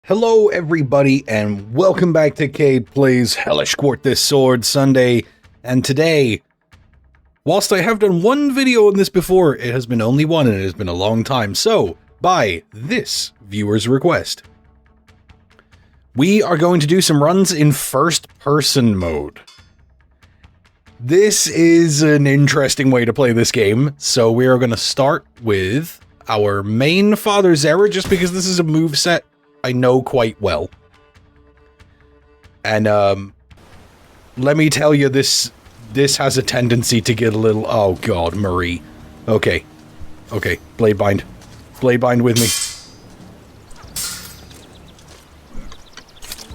Hello everybody and welcome back to Cade Plays Hellish Quart This Sword Sunday, and today, whilst I have done one video on this before, it has been only one and it has been a long time, so by this viewer's request, we are going to do some runs in first person mode. This is an interesting way to play this game, so we are going to start with our main father Zera, just because this is a moveset I know quite well. And let me tell you, this has a tendency to get a little... Oh god, Marie. Okay. Okay, blade bind. Blade bind with me.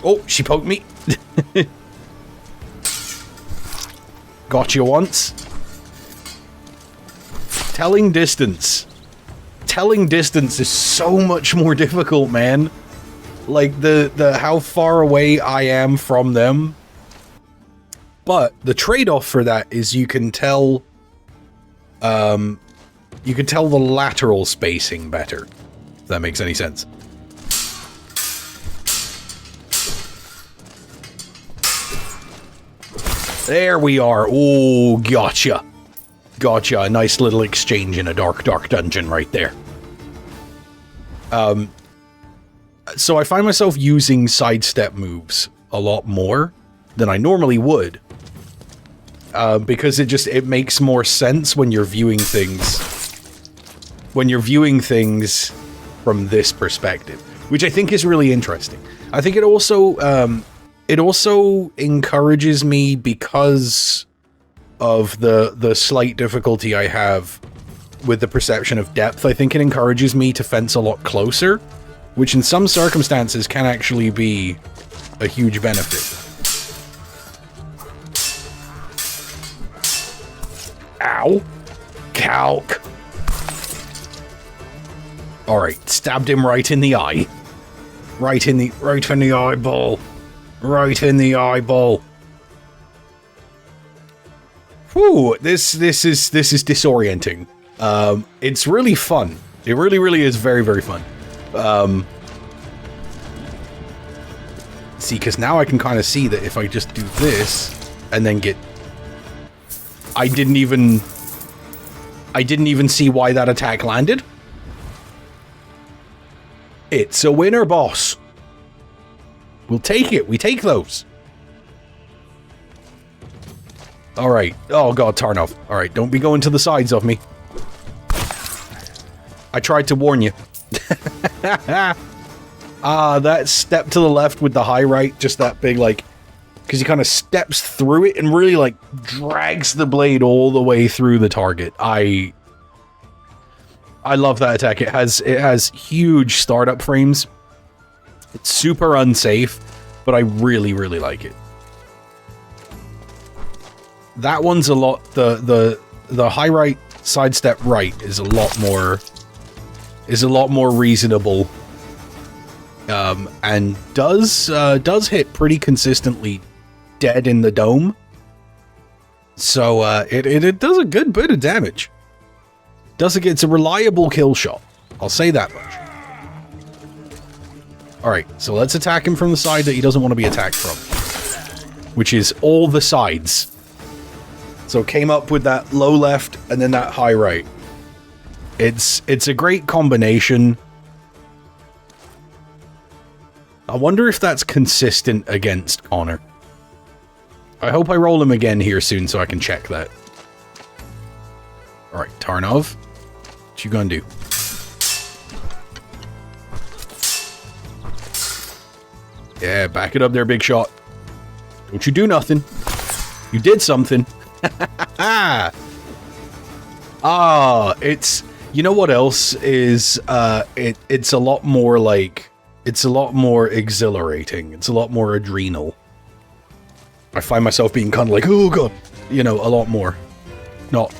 Oh, she poked me. Got you once. Telling distance. Telling distance is so much more difficult, man. Like, the how far away I am from them. But the trade-off for that is you can tell the lateral spacing better. If that makes any sense. There we are. Oh, gotcha. Gotcha. A nice little exchange in a dark dungeon right there. So I find myself using sidestep moves a lot more than I normally would. Because it makes more sense when you're viewing things. When you're viewing things from this perspective, which I think is really interesting. I think it also encourages me, because of the slight difficulty I have with the perception of depth. I think it encourages me to fence a lot closer, which in some circumstances can actually be a huge benefit. Ow. Calc. Alright, stabbed him right in the eye. Right in the eyeball. Right in the eyeball. Whew, this is disorienting. It's really fun. It really is very, very fun. See, because now I can kind of see that if I just do this and then get... I didn't even see why that attack landed. It's a winner, boss. We'll take it. We take those. Alright. Oh god, Tarnov. Alright, don't be going to the sides of me. I tried to warn you. That step to the left with the high right, just that big, like, because he kind of steps through it and really, like, drags the blade all the way through the target. I love that attack. It has huge startup frames. It's super unsafe, but I really like it. That one's a lot... The high right sidestep right is a lot more reasonable, and does hit pretty consistently dead in the dome. So it does a good bit of damage. It's a reliable kill shot. I'll say that much. Alright, so let's attack him from the side that he doesn't want to be attacked from, which is all the sides. So came up with that low left and then that high right. It's a great combination. I wonder if that's consistent against Connor. I hope I roll him again here soon so I can check that. Alright, Tarnov. What you gonna do? Yeah, back it up there, big shot. Don't you do nothing. You did something. It's... You know what else is, it's a lot more like, it's a lot more exhilarating. It's a lot more adrenal. I find myself being kind of like, oh god, you know, a lot more. Not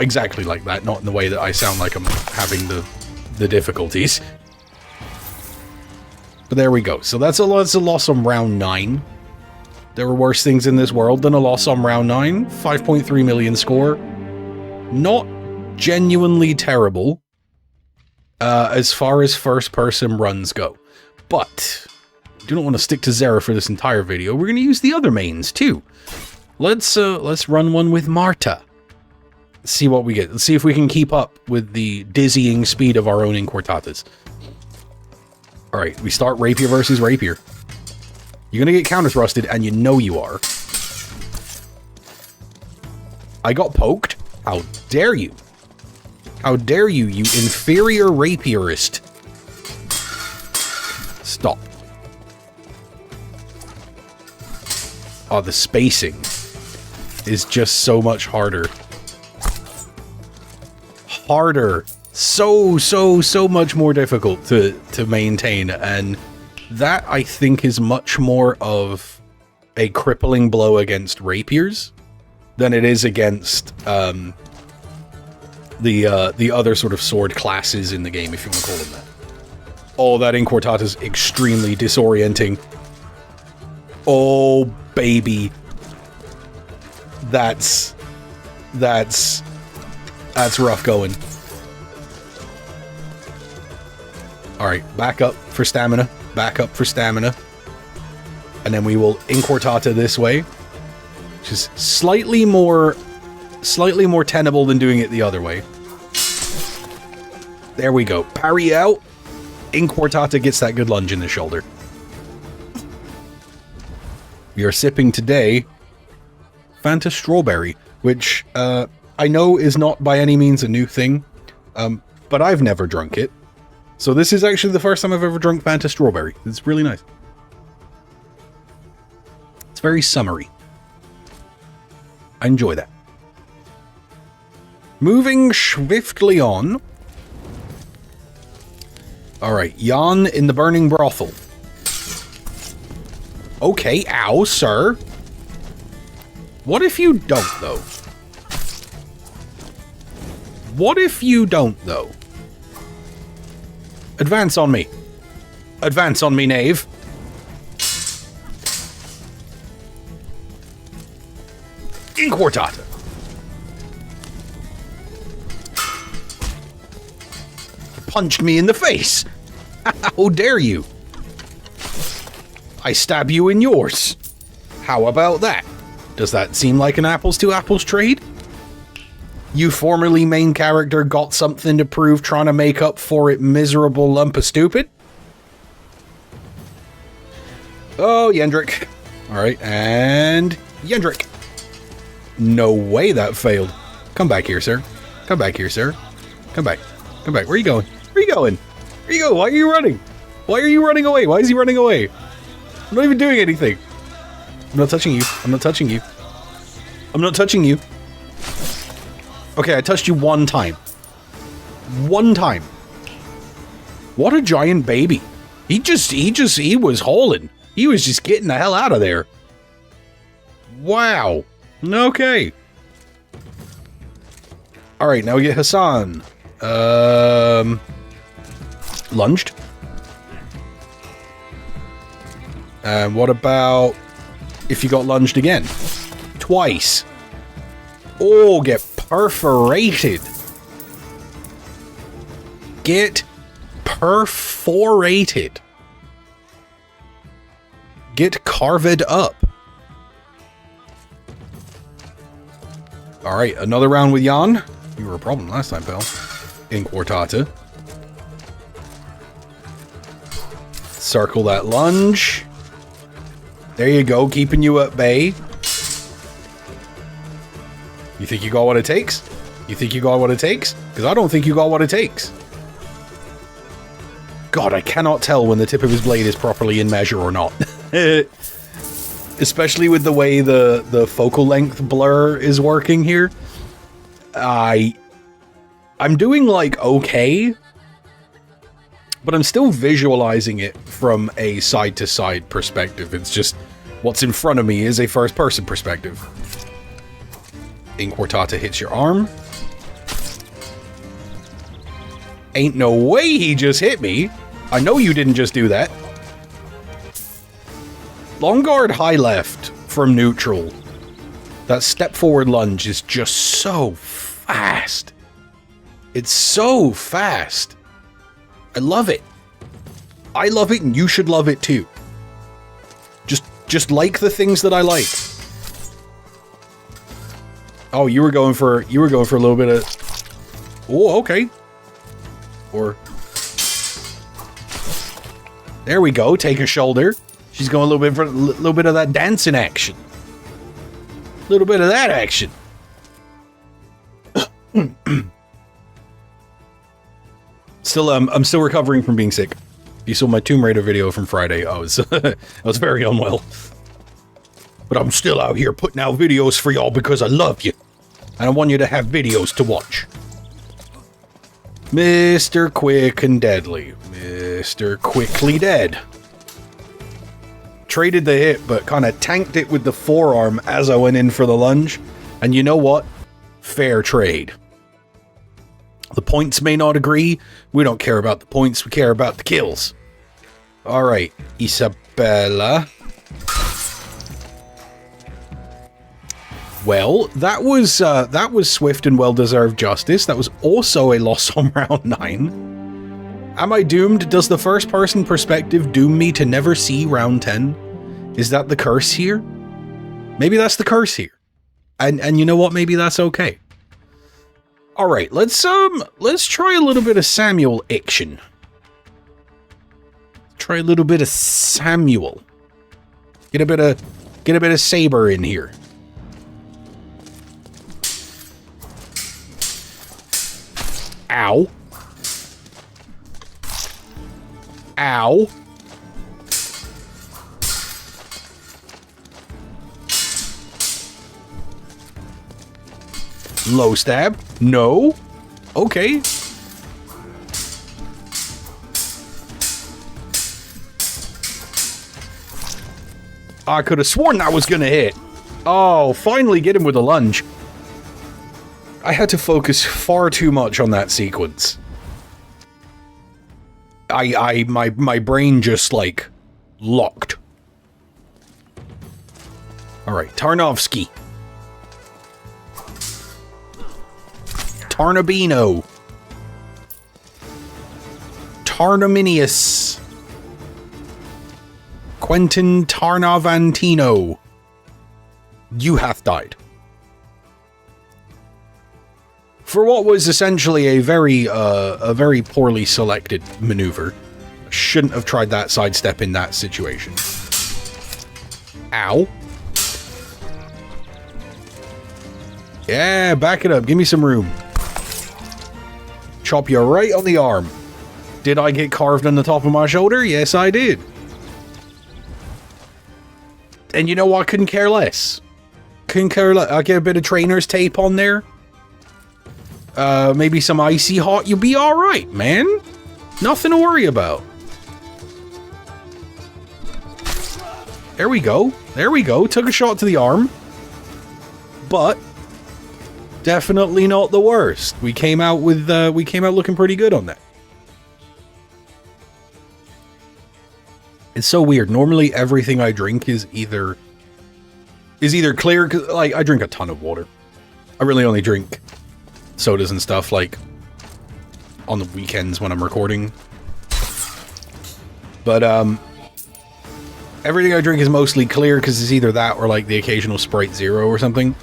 exactly like that, not in the way that I sound like I'm having the difficulties. But there we go. So that's a loss on round 9. There were worse things in this world than a loss on round 9. 5.3 million score. Not genuinely terrible. as far as first-person runs go. But I do not want to stick to Zera for this entire video. We're going to use the other mains, too. Let's run one with Marta. Let's see what we get. Let's see if we can keep up with the dizzying speed of our own Inquartatas. Alright, we start rapier versus rapier. You're going to get counter-thrusted, and you know you are. I got poked? How dare you? How dare you, you inferior rapierist. Stop. Oh, the spacing is just so much harder. Harder. So much more difficult to maintain, and that, I think, is much more of a crippling blow against rapiers than it is against the other sort of sword classes in the game, if you want to call them that. Oh, that Inquartata is extremely disorienting. Oh, baby. That's rough going. Alright, back up for stamina. Back up for stamina. And then we will Inquartata this way. Which is slightly more tenable than doing it the other way. There we go. Parry out. Inquartata gets that good lunge in the shoulder. We are sipping today Fanta Strawberry, which I know is not by any means a new thing, but I've never drunk it. So this is actually the first time I've ever drunk Fanta Strawberry. It's really nice. It's very summery. I enjoy that. Moving swiftly on. Alright, Jan in the burning brothel. Okay, ow, sir. What if you don't, though? What if you don't, though? Advance on me. Advance on me, knave. Inquartata. Punched me in the face. How dare you? I stab you in yours. How about that? Does that seem like an apples to apples trade? You formerly main character got something to prove, trying to make up for it, miserable lump of stupid? Oh, Yendrich. Alright, and Yendrich. No way that failed. Come back here, sir. Come back here, sir. Come back. Come back. Where are you going? Where are you going? Where are you going? Why are you running? Why are you running away? Why is he running away? I'm not even doing anything. I'm not touching you. I'm not touching you. I'm not touching you. Okay, I touched you one time. One time. What a giant baby. He was hauling. He was just getting the hell out of there. Wow. Okay. Alright, now we get Hassan. Lunged. And what about if you got lunged again? Twice. Oh, get perforated. Get perforated. Get carved up. Alright, another round with Jan. You were a problem last time, pal. Inquartata. Circle that lunge. There you go, keeping you at bay. You think you got what it takes? You think you got what it takes? Because I don't think you got what it takes. God, I cannot tell when the tip of his blade is properly in measure or not. Especially with the way the focal length blur is working here. I'm doing, like, okay. But I'm still visualizing it from a side-to-side perspective. It's just what's in front of me is a first-person perspective. Inquartata hits your arm. Ain't no way he just hit me. I know you didn't just do that. Long guard high left from neutral. That step forward lunge is just so fast. It's so fast. I love it. I love it, and you should love it too. Just like the things that I like. Oh, you were going for a little bit of. Oh, okay. Or there we go. Take a shoulder. She's going a little bit for a little bit of that dancing action. A little bit of that action. I'm still recovering from being sick. You saw my Tomb Raider video from Friday. I was very unwell. But I'm still out here putting out videos for y'all because I love you. And I want you to have videos to watch. Mr. Quick and Deadly. Mr. Quickly Dead. Traded the hit, but kind of tanked it with the forearm as I went in for the lunge. And you know what? Fair trade. The points may not agree. We don't care about the points. We care about the kills. All right, Isabella. Well, that was swift and well-deserved justice. That was also a loss on round 9. Am I doomed? Does the first-person perspective doom me to never see round 10? Is that the curse here? Maybe that's the curse here. And you know what? Maybe that's okay. All right, let's try a little bit of Samuel action. Try a little bit of Samuel. Get a bit of saber in here. Ow. Ow. Low stab. No. Okay. I could have sworn that was gonna hit. Oh, finally get him with a lunge. I had to focus far too much on that sequence. My brain just like locked. All right, Tarnovsky. Tarnabino. Tarnominius. Quentin Tarnavantino. You hath died. For what was essentially a very poorly selected maneuver. Shouldn't have tried that sidestep in that situation. Ow. Yeah, back it up. Give me some room. Chop you right on the arm. Did I get carved on the top of my shoulder? Yes, I did. And you know what? Couldn't care less. Couldn't care less. I'll get a bit of trainer's tape on there. Maybe some icy hot. You'll be alright, man. Nothing to worry about. There we go. There we go. Took a shot to the arm. But definitely not the worst. We came out looking pretty good on that. It's so weird. Normally everything I drink is either clear, 'cause like I drink a ton of water. I really only drink sodas and stuff like on the weekends when I'm recording. But everything I drink is mostly clear because it's either that or like the occasional Sprite Zero or something.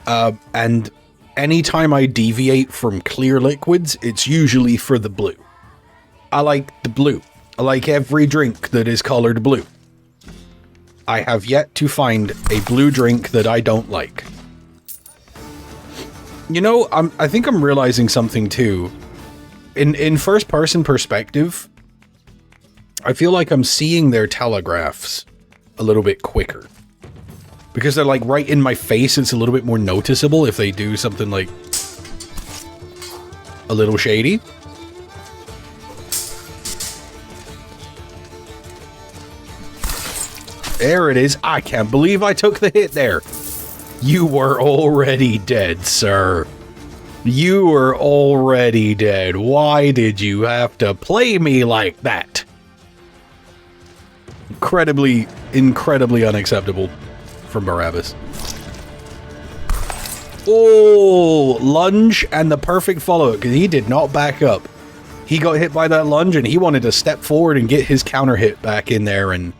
And anytime I deviate from clear liquids, it's usually for the blue. I like the blue. I like every drink that is colored blue. I have yet to find a blue drink that I don't like. You know, I think I'm realizing something too. In first-person perspective, I feel like I'm seeing their telegraphs a little bit quicker. Because they're like right in my face, it's a little bit more noticeable if they do something like a little shady. There it is. I can't believe I took the hit there. You were already dead, sir. You were already dead. Why did you have to play me like that? Incredibly unacceptable from Barabbas. Oh, lunge and the perfect follow-up, because he did not back up. he got hit by that lunge and he wanted to step forward and get his counter hit back in there, and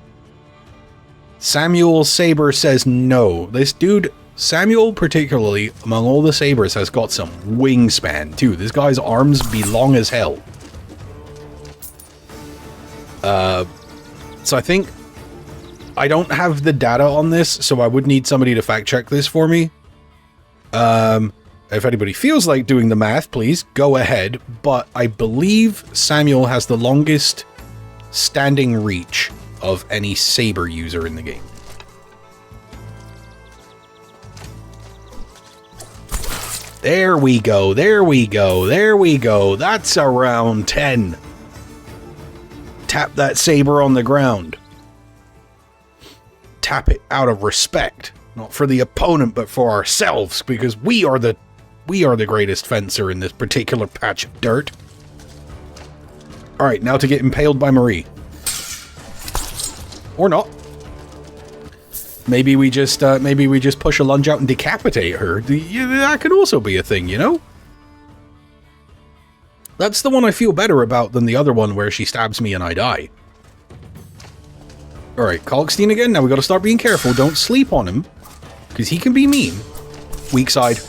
Samuel's saber says no. This dude, Samuel particularly, among all the sabers, has got some wingspan too. This guy's arms be long as hell. So I think I don't have the data on this, so I would need somebody to fact check this for me. If anybody feels like doing the math, please go ahead. But I believe Samuel has the longest standing reach of any saber user in the game. There we go, there we go, there we go. That's around 10. Tap that saber on the ground. Tap it out of respect. Not for the opponent, but for ourselves, because we are the greatest fencer in this particular patch of dirt. Alright, now to get impaled by Marie. Or not. Maybe we just push a lunge out and decapitate her. That could also be a thing, you know? That's the one I feel better about than the other one where she stabs me and I die. Alright, Kalkstein again. Now we gotta start being careful. Don't sleep on him, because he can be mean. Weak side.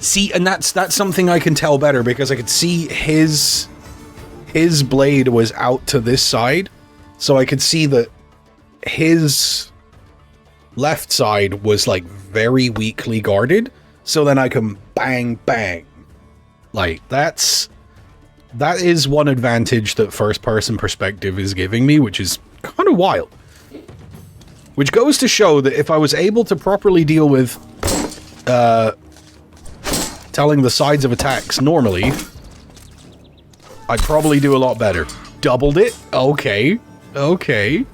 See, and that's something I can tell better, because I could see his blade was out to this side, so I could see that his left side was like very weakly guarded, so then I can bang bang. Like, that is one advantage that first person perspective is giving me, which is kind of wild. Which goes to show that if I was able to properly deal with telling the sides of attacks normally, I'd probably do a lot better. Doubled it? Okay. Okay.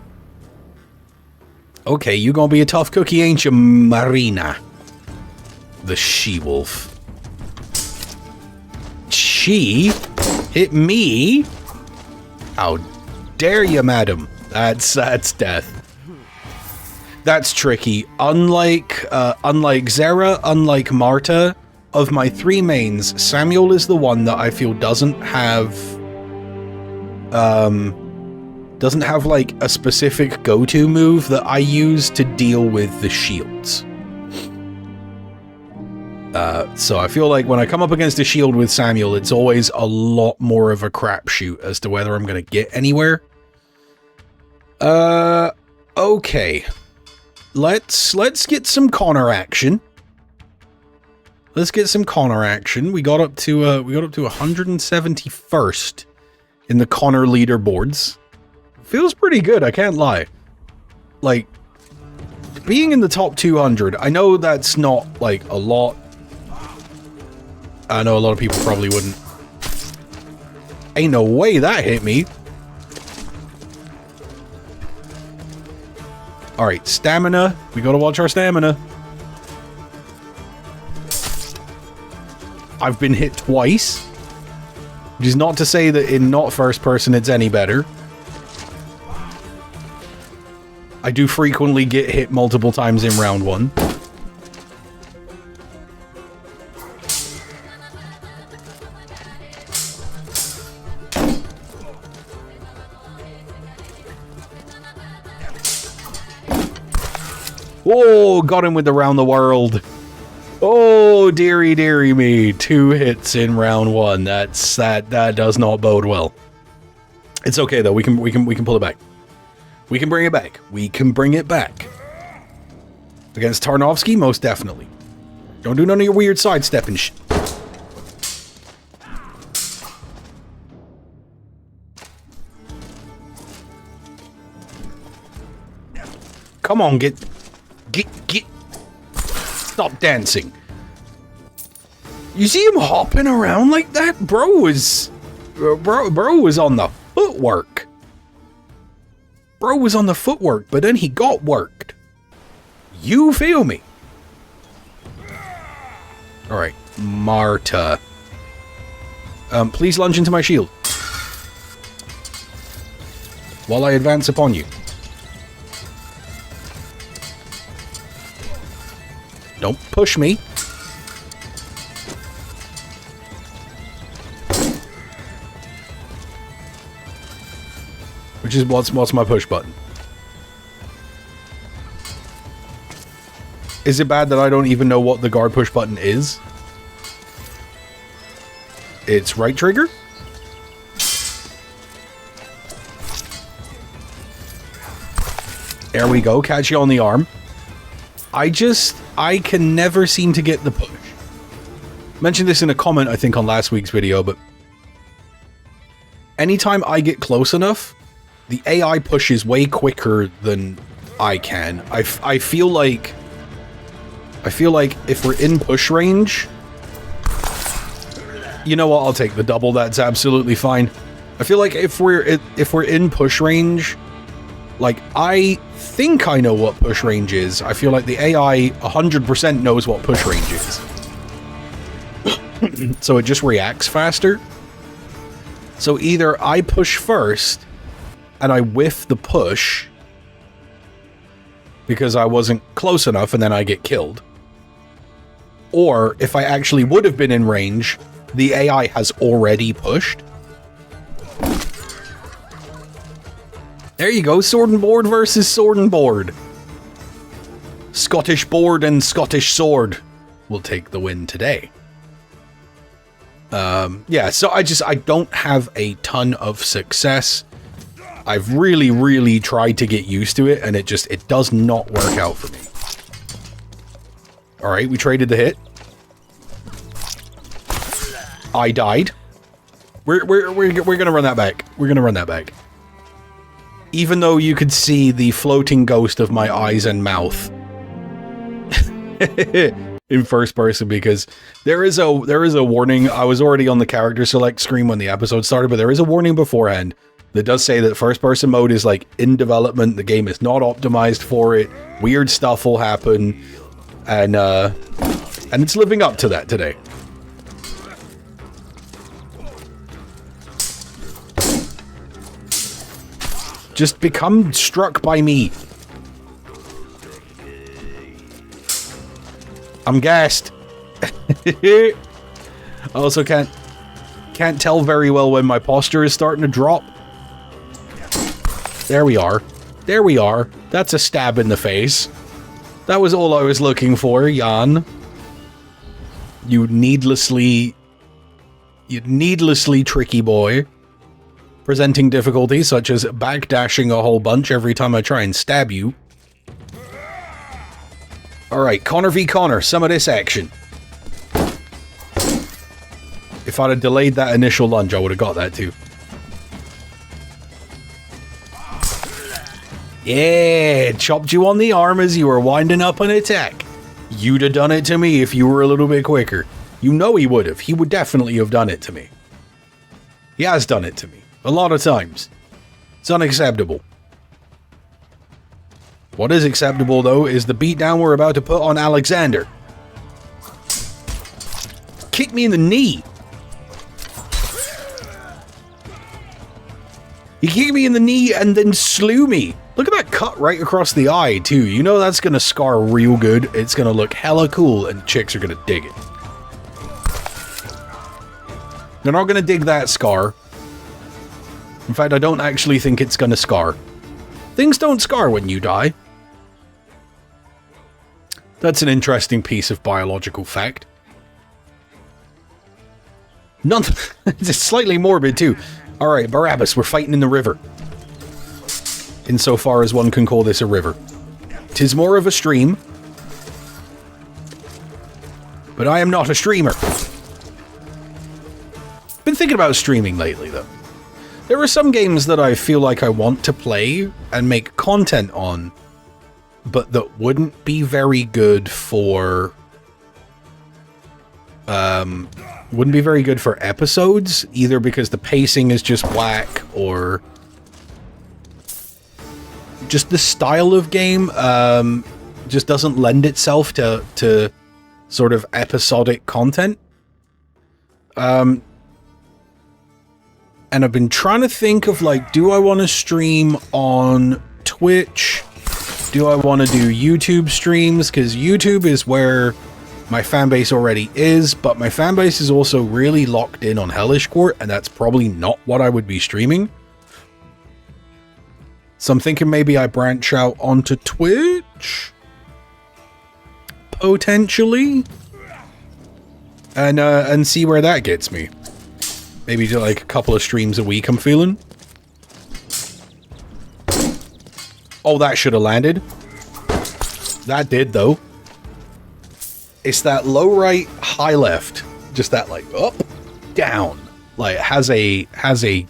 Okay, you gonna be a tough cookie, ain't you, Marina? The she-wolf. She hit me? How dare you, madam? That's death. That's tricky. Unlike Zera, unlike Marta, of my three mains, Samuel is the one that I feel doesn't have like a specific go-to move that I use to deal with the shields. So I feel like when I come up against a shield with Samuel, it's always a lot more of a crapshoot as to whether I'm going to get anywhere. Okay. Let's get some Connor action. Let's get some Connor action. We got up to 171st in the Connor leaderboards. Feels pretty good, I can't lie. Like, being in the top 200, I know that's not like a lot. I know a lot of people probably wouldn't. Ain't no way that hit me. Alright, stamina. We gotta watch our stamina. I've been hit twice. Which is not to say that in not first person it's any better. I do frequently get hit multiple times in round one. Oh, got him with the round the world. Oh, dearie, dearie me. 2 hits in round one. That does not bode well. It's okay though. We can pull it back. We can bring it back. We can bring it back. Against Tarnovsky, most definitely. Don't do none of your weird sidestepping shit. Come on, get. Stop dancing. You see him hopping around like that? Bro was on the footwork. Bro was on the footwork, but then he got worked. You feel me? Alright, Marta. Please lunge into my shield. While I advance upon you. Don't push me. Which is what's my push button? Is it bad that I don't even know what the guard push button is? It's right trigger? There we go, catch you on the arm. I can never seem to get the push. Mentioned this in a comment, I think, on last week's video, but anytime I get close enough, the AI pushes way quicker than I can. I feel like if we're in push range, you know what? I'll take the double. That's absolutely fine. I feel like if we're in push range, like I think I know what push range is. I feel like the AI 100% knows what push range is. So it just reacts faster. So either I push first and I whiff the push because I wasn't close enough and then I get killed. Or if I actually would have been in range, the AI has already pushed. There you go, sword and board versus sword and board. Scottish board and Scottish sword will take the win today. Yeah, so I don't have a ton of success. I've really tried to get used to it, and it does not work out for me. Alright, we traded the hit. I died. We're gonna run that back. We're gonna run that back. Even though you could see the floating ghost of my eyes and mouth in first person, because there is a warning. I was already on the character select screen when the episode started, but there is a warning beforehand that does say that first person mode is like in development. The game is not optimized for it. Weird stuff will happen, and it's living up to that today. Just become struck by me. I'm gassed. I also can't tell very well when my posture is starting to drop. There we are. There we are. That's a stab in the face. That was all I was looking for, Jan. You needlessly tricky boy. Presenting difficulties such as backdashing a whole bunch every time I try and stab you. Alright, Connor v. Connor, some of this action. If I'd have delayed that initial lunge, I would have got that too. Yeah, chopped you on the arm as you were winding up an attack. You'd have done it to me if you were a little bit quicker. You know he would have. He would definitely have done it to me. He has done it to me. A lot of times. It's unacceptable. What is acceptable, though, is the beatdown we're about to put on Alexander. Kick me in the knee. He kicked me in the knee and then slew me. Look at that cut right across the eye, too. You know that's going to scar real good. It's going to look hella cool, and chicks are going to dig it. They're not going to dig that scar. In fact, I don't actually think it's going to scar. Things don't scar when you die. That's an interesting piece of biological fact. It's slightly morbid, too. Alright, Barabbas, we're fighting in the river. Insofar as one can call this a river. 'Tis more of a stream. But I am not a streamer. Been thinking about streaming lately, though. There are some games that I feel like I want to play and make content on, but that wouldn't be very good for episodes, either because the pacing is just whack or just the style of game just doesn't lend itself to sort of episodic content. And I've been trying to think of, like, do I want to stream on Twitch? Do I want to do YouTube streams? Because YouTube is where my fan base already is, but my fan base is also really locked in on Hellish Quart, and that's probably not what I would be streaming. So I'm thinking maybe I branch out onto Twitch? Potentially? And see where that gets me. Maybe do like a couple of streams a week, I'm feeling. Oh, that should have landed. That did, though. It's that low right, high left. Just that, like, up, down. Like, it has a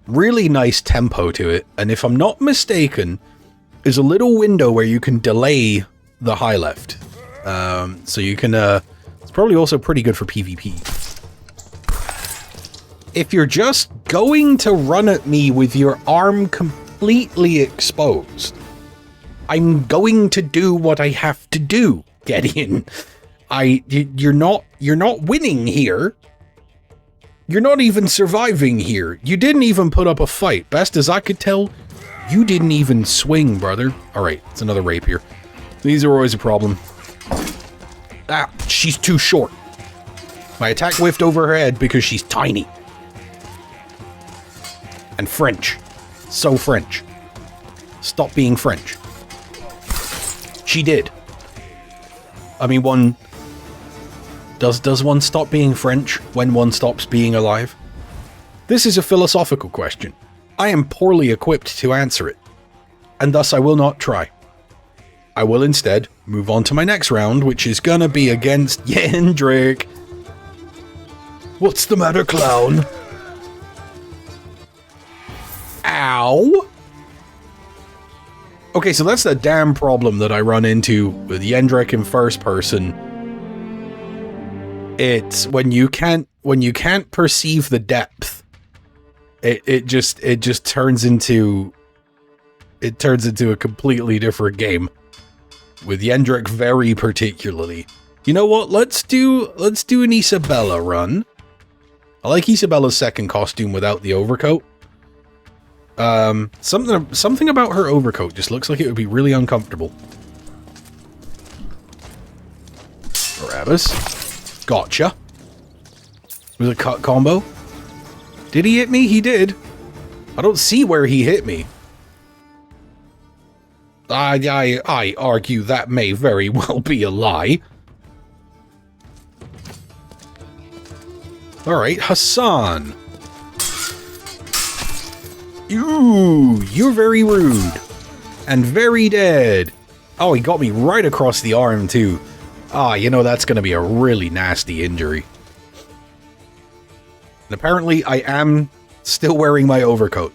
really nice tempo to it. And if I'm not mistaken, there's a little window where you can delay the high left. So you can, it's probably also pretty good for PvP. If you're just going to run at me with your arm completely exposed, I'm going to do what I have to do, Gideon. You're not winning here. You're not even surviving here. You didn't even put up a fight. Best as I could tell, you didn't even swing, brother. All right, it's another rapier. These are always a problem. Ah, she's too short. My attack whiffed over her head because she's tiny. And French. So French. Stop being French. She did. I mean, one... Does one stop being French when one stops being alive? This is a philosophical question. I am poorly equipped to answer it. And thus I will not try. I will instead move on to my next round, which is gonna be against Yendrich. What's the matter, clown? Ow! Okay, so that's the damn problem that I run into with Yendrich in first person. It's when you can't perceive the depth. It just turns into a completely different game. With Yendrich very particularly. You know what? Let's do an Isabella run. I like Isabella's second costume without the overcoat. Something about her overcoat just looks like it would be really uncomfortable. Barabbas. Gotcha. Was it a cut combo? Did he hit me? He did. I don't see where he hit me. I argue that may very well be a lie. Alright, Hassan. Ooh, you're very rude. And very dead. Oh, he got me right across the arm, too. Ah, you know, that's going to be a really nasty injury. And apparently, I am still wearing my overcoat.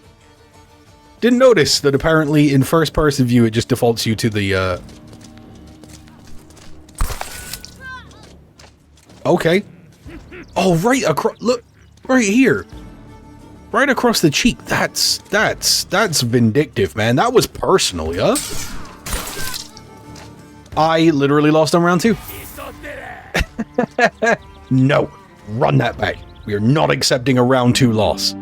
Didn't notice that apparently in first-person view, it just defaults you to the, Okay. Oh, right across... Look, right here. Right across the cheek. That's vindictive, man. That was personal, yeah? I literally lost on round 2. No. Run that back. We are not accepting a round 2 loss.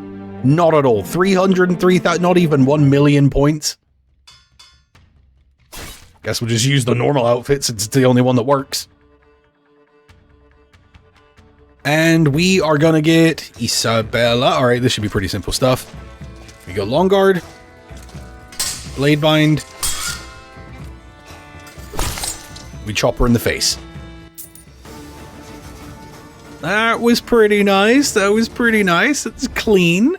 Not at all. 303,000, not even 1 million points. Guess we'll just use the normal outfit since it's the only one that works. And we are gonna get Isabella. Alright, this should be pretty simple stuff. We go long guard. Blade bind. We chop her in the face. That was pretty nice. That was pretty nice. That's clean.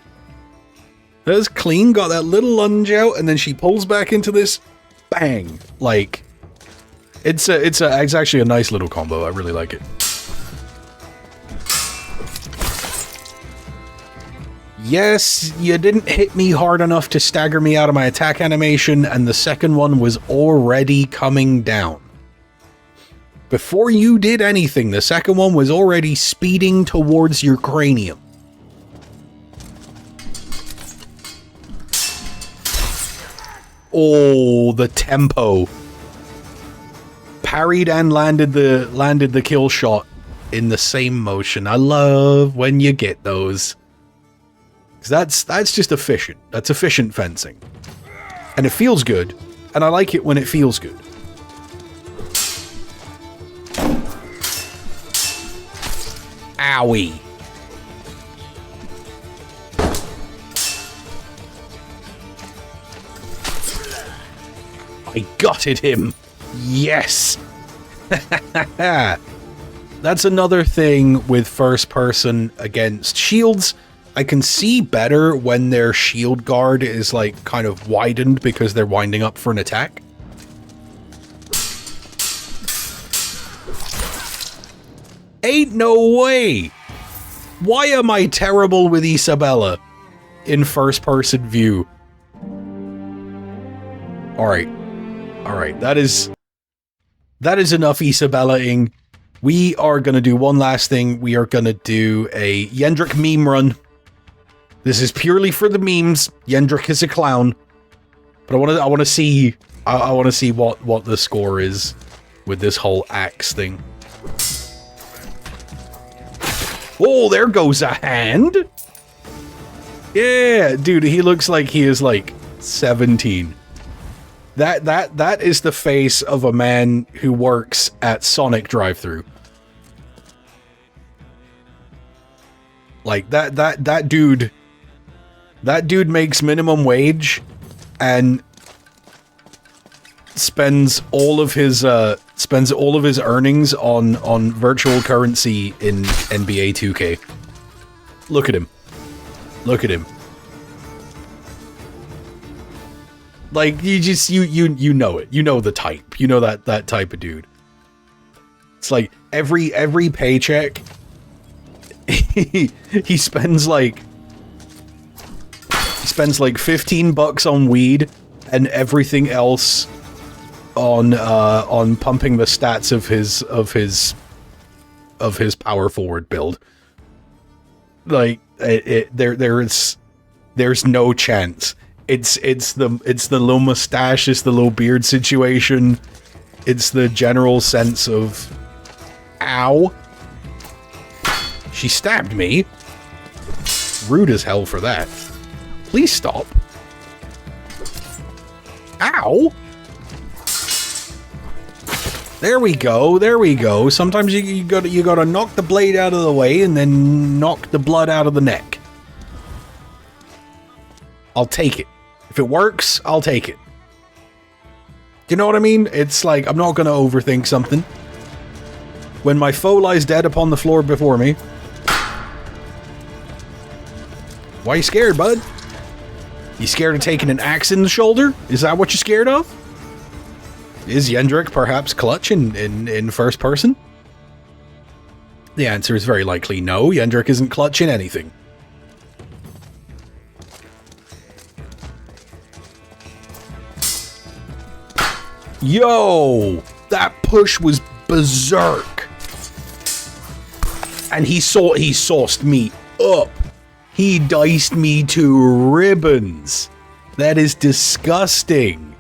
That was clean. Got that little lunge out, and then she pulls back into this. Bang! Like, it's actually a nice little combo. I really like it. Yes, you didn't hit me hard enough to stagger me out of my attack animation, and the second one was already coming down. Before you did anything, the second one was already speeding towards your cranium. Oh, the tempo. Parried and landed the kill shot in the same motion. I love when you get those. 'Cause that's just efficient. That's efficient fencing. And it feels good. And I like it when it feels good. Owie. I gutted him. Yes. That's another thing with first person against shields. I can see better when their shield guard is like kind of widened because they're winding up for an attack. Ain't no way. Why am I terrible with Isabella in first person view? Alright. Alright, that is enough Isabella-ing. We are going to do one last thing. We are going to do a Yendrich meme run. This is purely for the memes. Yendrich is a clown. But I want to see what the score is with this whole axe thing. Oh, there goes a hand. Yeah, dude, he looks like he is like 17. That is the face of a man who works at Sonic drive-thru. Like that dude makes minimum wage and spends all of his earnings on virtual currency in NBA 2K. Look at him. Look at him. Like, you know it. You know the type. You know that type of dude. It's like every paycheck he spends like $15 on weed and everything else on pumping the stats of his power forward build. Like there's no chance. It's the low mustache, it's the low beard situation, it's the general sense of ow. She stabbed me. Rude as hell for that. Please stop. Ow. There we go. There we go. Sometimes you gotta knock the blade out of the way and then knock the blood out of the neck. I'll take it. If it works, I'll take it. Do you know what I mean? It's like, I'm not gonna overthink something. When my foe lies dead upon the floor before me. Why are you scared, bud? You scared of taking an axe in the shoulder? Is that what you're scared of? Is Yendrich perhaps clutch in first person? The answer is very likely no. Yendrich isn't clutch in anything. Yo! That push was berserk. And he sauced me up. He diced me to ribbons. That is disgusting.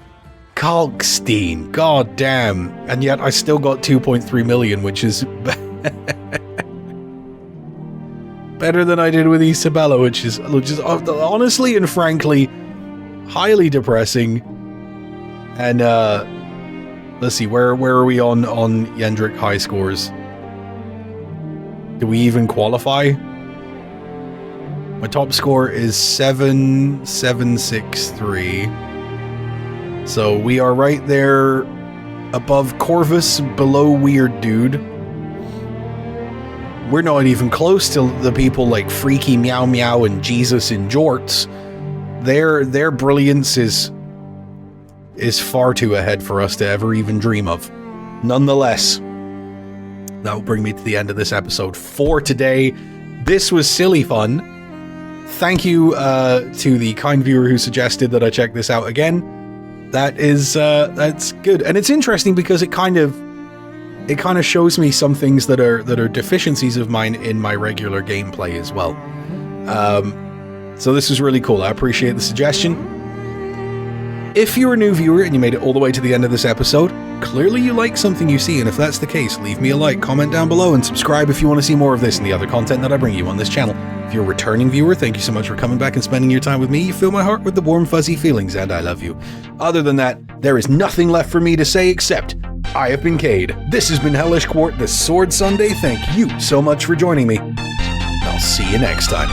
Kalkstein, god damn. And yet I still got 2.3 million, which is better than I did with Isabella, which is honestly and frankly highly depressing. And let's see, where are we on Yendrich high scores? Do we even qualify? My top score is 7763. So we are right there above Corvus, below Weird Dude. We're not even close to the people like Freaky Meow Meow and Jesus in jorts. Their brilliance is far too ahead for us to ever even dream of. Nonetheless, that will bring me to the end of this episode for today. This was silly fun. Thank you to the kind viewer who suggested that I check this out again. That's good, and it's interesting because it kind of shows me some things that are deficiencies of mine in my regular gameplay as well. So this is really cool. I appreciate the suggestion. If you're a new viewer and you made it all the way to the end of this episode, clearly you like something you see, and if that's the case, leave me a like, comment down below, and subscribe if you want to see more of this and the other content that I bring you on this channel. If you're a returning viewer, thank you so much for coming back and spending your time with me. You fill my heart with the warm, fuzzy feelings, and I love you. Other than that, there is nothing left for me to say except, I have been Cade. This has been Hellish Quart, this Sword Sunday. Thank you so much for joining me. I'll see you next time.